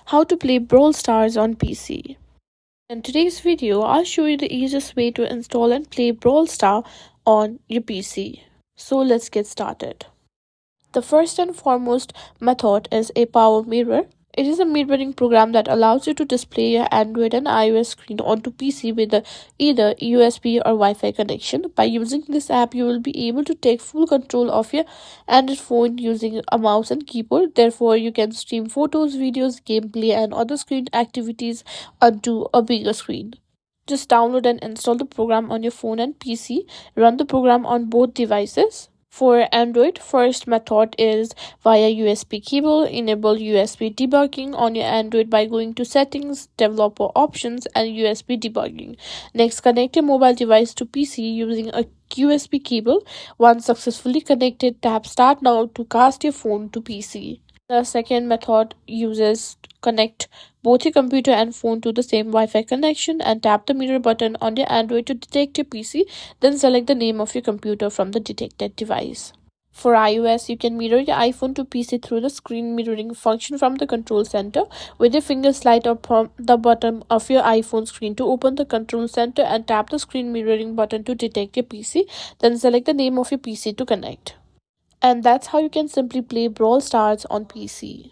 how to play Brawl Stars on PC. In today's video, I'll show you the easiest way to install and play Brawl Star on your PC. So let's get started. The first and foremost method is a power mirror. It is a mirroring program that allows you to display your Android and iOS screen onto PC with either USB or Wi-Fi connection. By using this app, you will be able to take full control of your Android phone using a mouse and keyboard. Therefore, you can stream photos, videos, gameplay, and other screen activities onto a bigger screen. Just download and install the program on your phone and PC. Run the program on both devices. For Android, first method is via USB cable. Enable USB debugging on your Android by going to Settings, Developer Options, and USB debugging. Next, connect your mobile device to PC using a USB cable. Once successfully connected, tap Start Now to cast your phone to PC. The second method uses connect both your computer and phone to the same Wi-Fi connection and tap the mirror button on your Android to detect your PC. Then select the name of your computer from the detected device. For iOS, you can mirror your iPhone to PC through the screen mirroring function from the control center. With your finger, slide up from the bottom of your iPhone screen to open the control center and tap the screen mirroring button to detect your PC. Then select the name of your PC to connect. And that's how you can simply play Brawl Stars on PC.